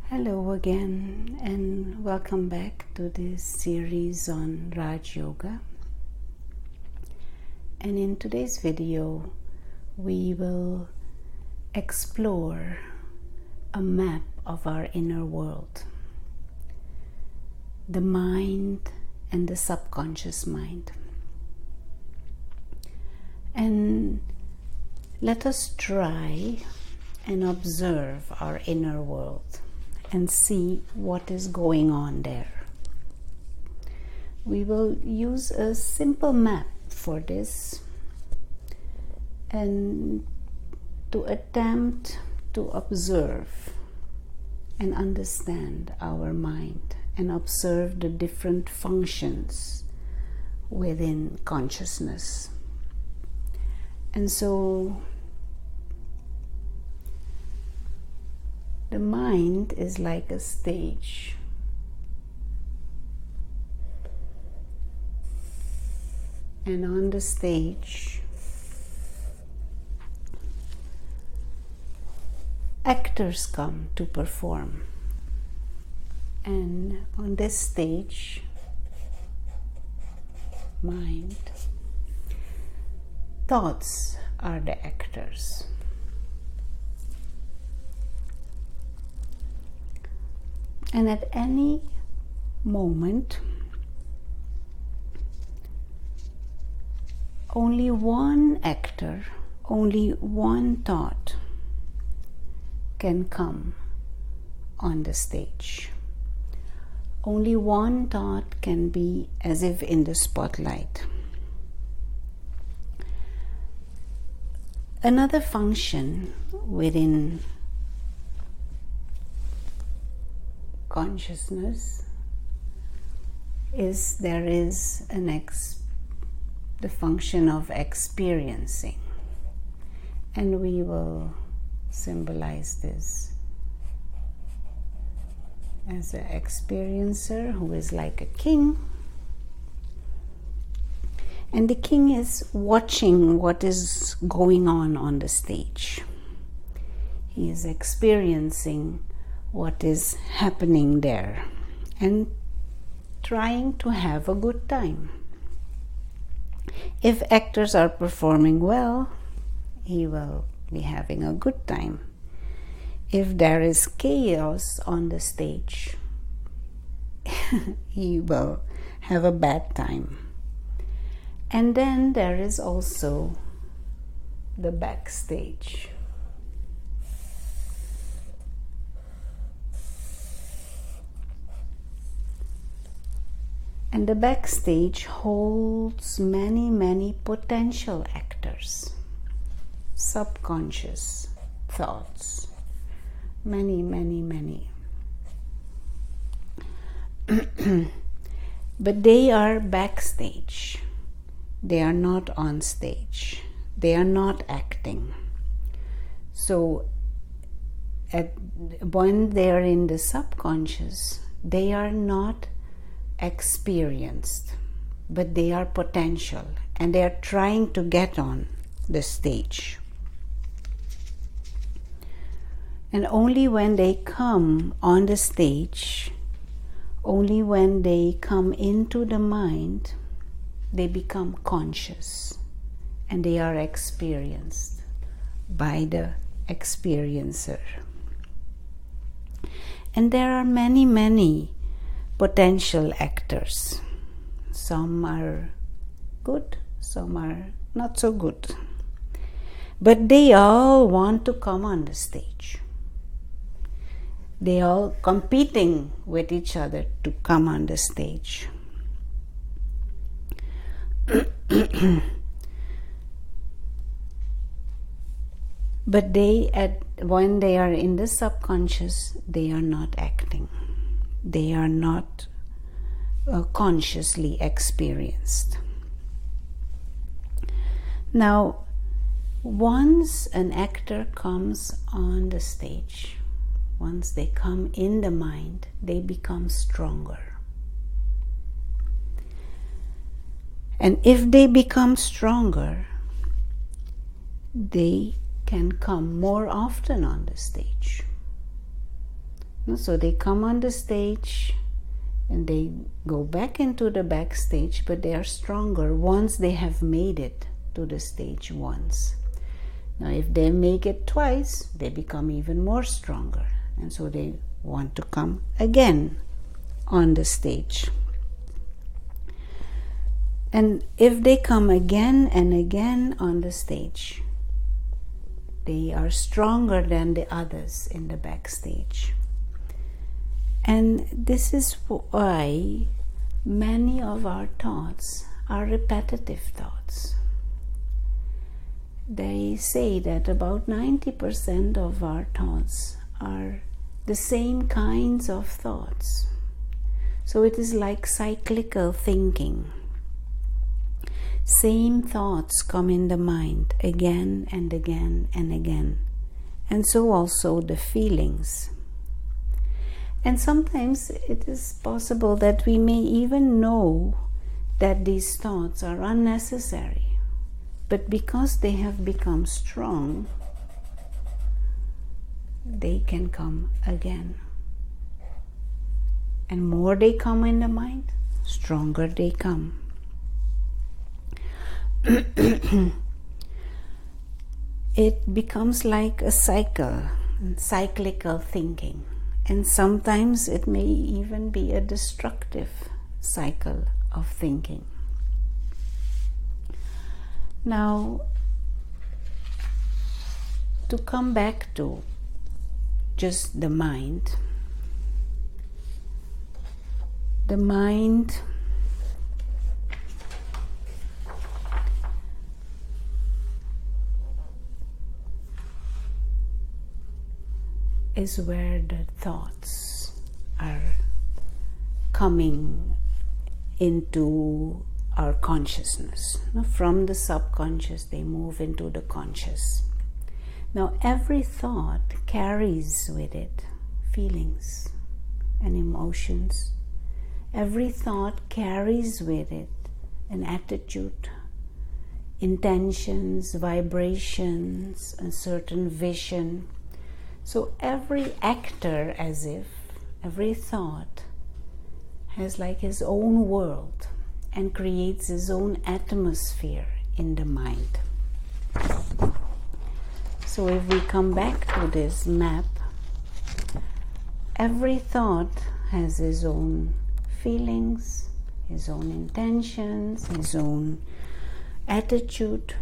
Hello again, and welcome back to this series on Raj Yoga. And in today's video, we will explore a map of our inner world, the mind and the subconscious mind. And let us try and observe our inner world and see what is going on there. We will use a simple map for this and to attempt to observe and understand our mind and observe the different functions within consciousness. And so the mind is like a stage. And on the stage, actors come to perform. And on this stage, mind, thoughts are the actors. And at any moment, only one actor, only one thought can come on the stage. Only one thought can be as if in the spotlight. Another function within consciousness is the function of experiencing, and we will symbolize this as an experiencer who is like a king, and the king is watching what is going on the stage. He is experiencing what is happening there and trying to have a good time. If actors are performing well, he will be having a good time. If there is chaos on the stage, he will have a bad time. And then there is also the backstage. And the backstage holds many potential actors, subconscious thoughts, many. But they are backstage. They are not on stage. They are not acting. So when they are in the subconscious, they are not experienced, but they are potential, and they are trying to get on the stage. And only when they come on the stage, only when they come into the mind, they become conscious, and they are experienced by the experiencer. And there are many potential actors. Some are good, some are not so good. But they all want to come on the stage. They all competing with each other to come on the stage. But when they are in the subconscious, they are not acting. They are not consciously experienced. Now, once an actor comes on the stage, once they come in the mind, they become stronger. And if they become stronger, they can come more often on the stage. So they come on the stage and they go back into the backstage, but they are stronger once they have made it to the stage once. Now if they make it twice, they become even more stronger, and so they want to come again on the stage. And if they come again and again on the stage, they are stronger than the others in the backstage. And this is why many of our thoughts are repetitive thoughts. They say that about 90% of our thoughts are the same kinds of thoughts. So it is like cyclical thinking. Same thoughts come in the mind again and again and again. And so also the feelings. And sometimes it is possible that we may even know that these thoughts are unnecessary. But because they have become strong, they can come again. And more they come in the mind, stronger they come. It becomes like a cyclical thinking. And sometimes it may even be a destructive cycle of thinking. Now, to come back to just the mind is where the thoughts are coming into our consciousness. From the subconscious, they move into the conscious. Now, every thought carries with it feelings and emotions. Every thought carries with it an attitude, intentions, vibrations, a certain vision. So every actor, as if, every thought has like his own world and creates his own atmosphere in the mind. So if we come back to this map, every thought has his own feelings, his own intentions, his own attitude,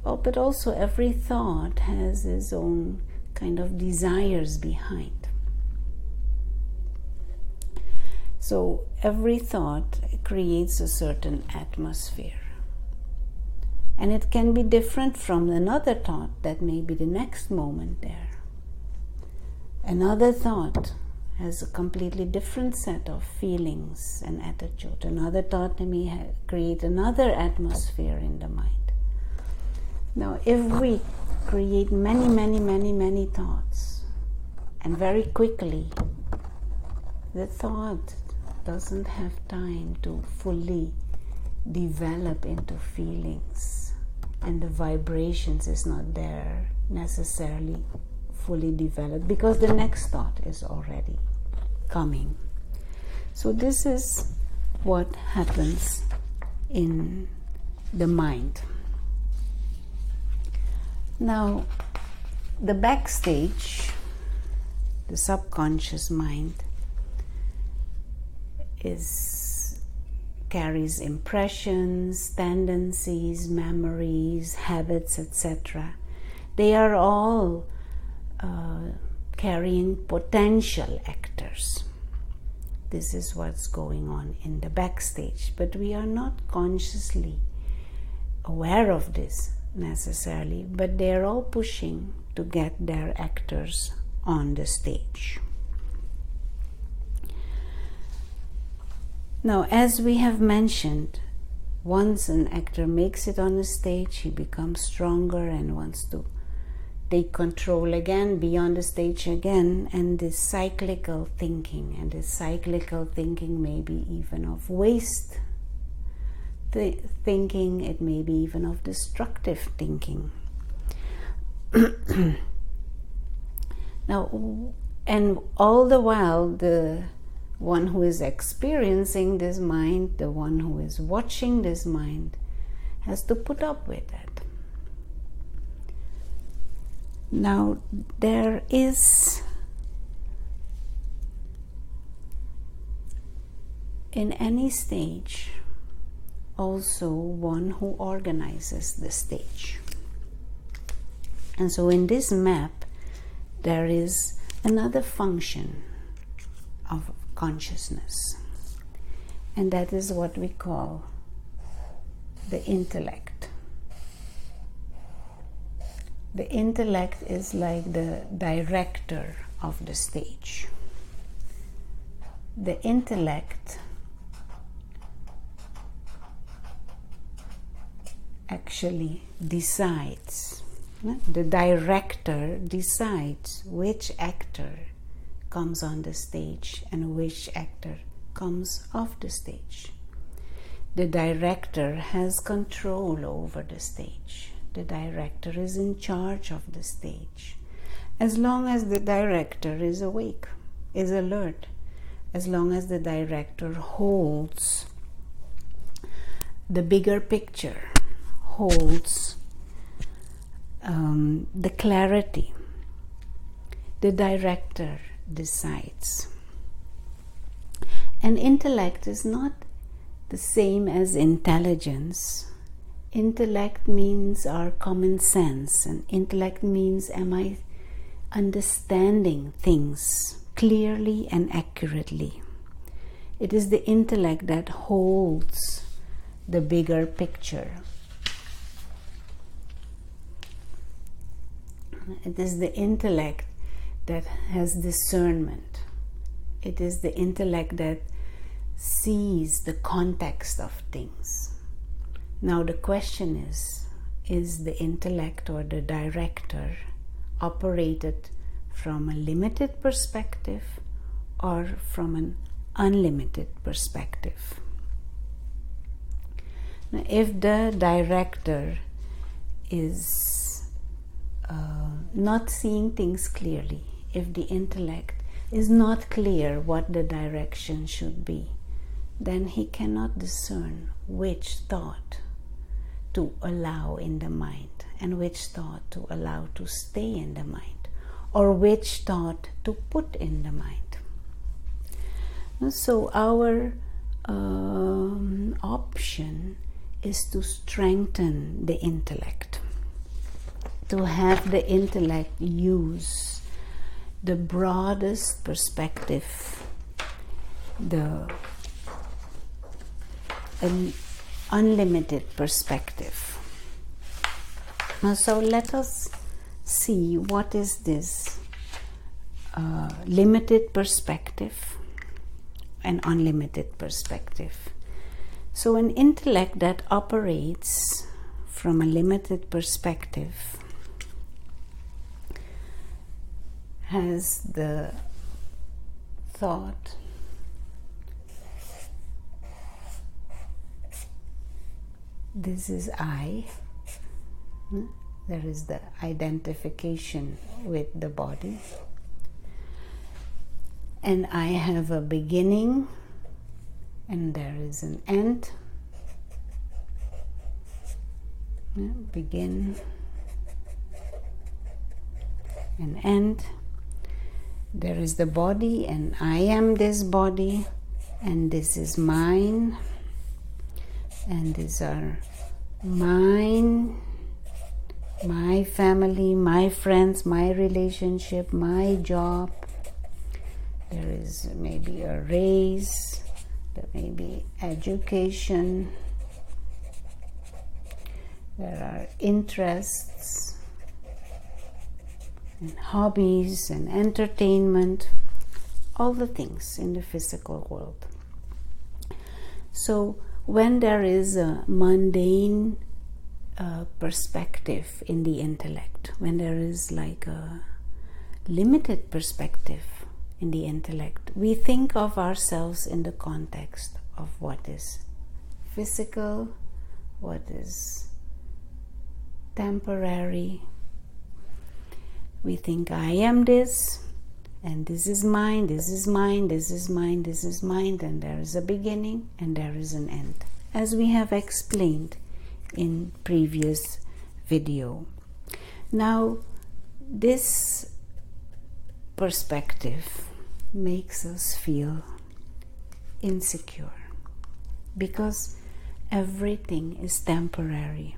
but also every thought has his own kind of desires behind. So every thought creates a certain atmosphere. And it can be different from another thought that may be the next moment there. Another thought has a completely different set of feelings and attitude. Another thought may create another atmosphere in the mind. Now, if we create many thoughts, and very quickly, the thought doesn't have time to fully develop into feelings, and the vibrations is not there necessarily fully developed because the next thought is already coming. So this is what happens in the mind. Now, the backstage, the subconscious mind, carries impressions, tendencies, memories, habits, etc. They are all carrying potential actors. This is what's going on in the backstage, but we are not consciously aware of this necessarily, but they're all pushing to get their actors on the stage. Now, as we have mentioned, once an actor makes it on the stage, he becomes stronger and wants to take control again, be on the stage again, and this cyclical thinking, may be even of waste thinking, it may be even of destructive thinking. Now, And all the while, the one who is experiencing this mind, the one who is watching this mind, has to put up with it. Now, there is in any stage also one who organizes the stage. And so in this map, there is another function of consciousness, and that is what we call the intellect. The intellect is like the director of the stage. The intellect actually decides. The director decides which actor comes on the stage and which actor comes off the stage. The director has control over the stage. The director is in charge of the stage. As long as the director is awake, is alert, as long as the director holds the bigger picture, holds the clarity, the director decides. And intellect is not the same as intelligence. Intellect means our common sense, and intellect means, am I understanding things clearly and accurately? It is the intellect that holds the bigger picture. It is the intellect that has discernment. It is the intellect that sees the context of things. Now the question is the intellect or the director operated from a limited perspective or from an unlimited perspective? Now, if the director is not seeing things clearly, if the intellect is not clear what the direction should be, then he cannot discern which thought to allow in the mind and which thought to allow to stay in the mind, or which thought to put in the mind. So our option is to strengthen the intellect, to have the intellect use the broadest perspective, the unlimited perspective. So let us see what is this limited perspective and unlimited perspective. So an intellect that operates from a limited perspective has the thought this is I. There is the identification with the body, and I have a beginning and there is an end. Begin and end. There is the body, and I am this body, and this is mine, and these are mine, my family, my friends, my relationship, my job. There is maybe a raise, there may be education, there are interests and hobbies and entertainment, all the things in the physical world. So when there is a mundane perspective in the intellect, when there is like a limited perspective in the intellect, we think of ourselves in the context of what is physical, what is temporary. We think I am this And this is mind, this is mind, this is mind, this is mind, and there is a beginning and there is an end, as we have explained in previous video. Now, this perspective makes us feel insecure because everything is temporary,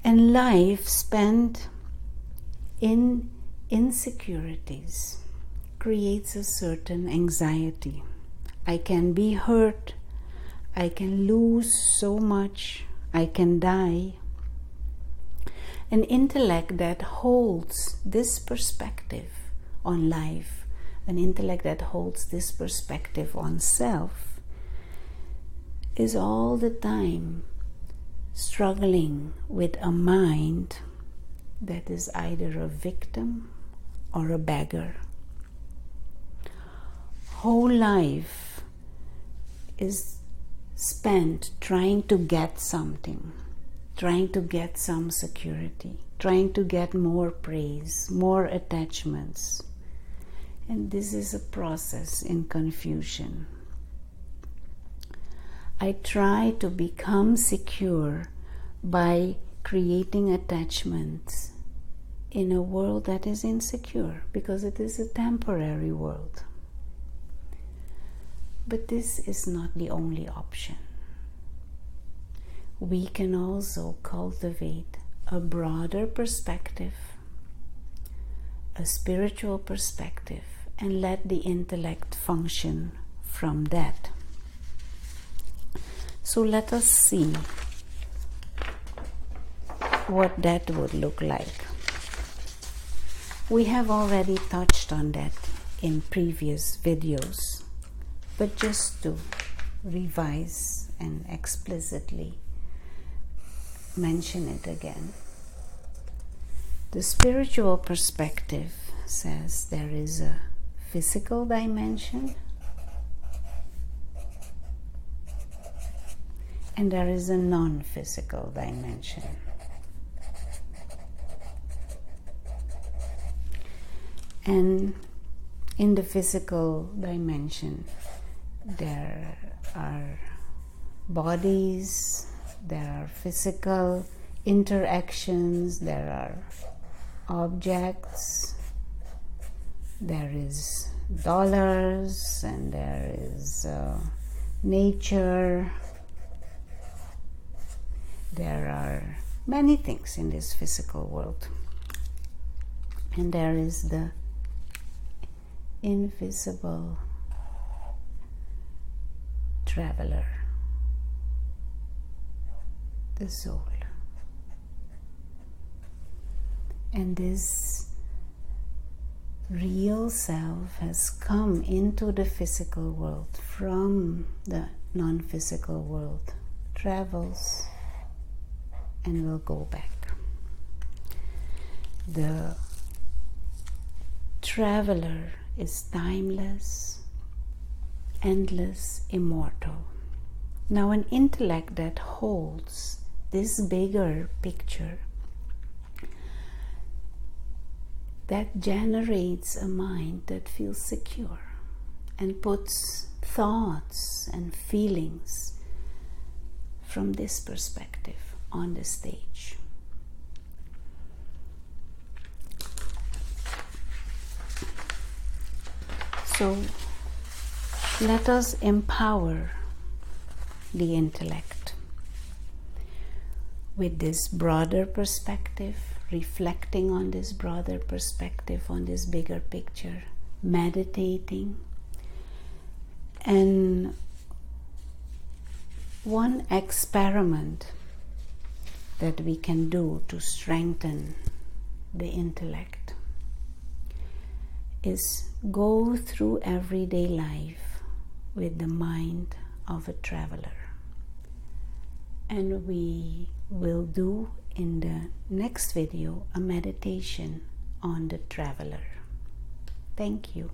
and life spent in insecurities creates a certain anxiety. I can be hurt, I can lose so much, I can die. An intellect that holds this perspective on life, an intellect that holds this perspective on self, is all the time struggling with a mind that is either a victim or a beggar. Whole life is spent trying to get something, trying to get some security, trying to get more praise, more attachments. And this is a process in confusion. I try to become secure by creating attachments in a world that is insecure, because it is a temporary world. But this is not the only option. We can also cultivate a broader perspective, a spiritual perspective, and let the intellect function from that. So let us see what that would look like. We have already touched on that in previous videos, but just to revise and explicitly mention it again. The spiritual perspective says there is a physical dimension and there is a non-physical dimension. And in the physical dimension, there are bodies, there are physical interactions, there are objects, there is dollars, and there is nature. There are many things in this physical world. And there is the invisible traveler, the soul. And this real self has come into the physical world from the non-physical world, travels and will go back. The traveler is timeless, endless, immortal. Now, an intellect that holds this bigger picture, that generates a mind that feels secure and puts thoughts and feelings from this perspective on the stage. So let us empower the intellect with this broader perspective, reflecting on this broader perspective, on this bigger picture, meditating. And one experiment that we can do to strengthen the intellect is go through everyday life with the mind of a traveler. And we will do in the next video a meditation on the traveler. Thank you.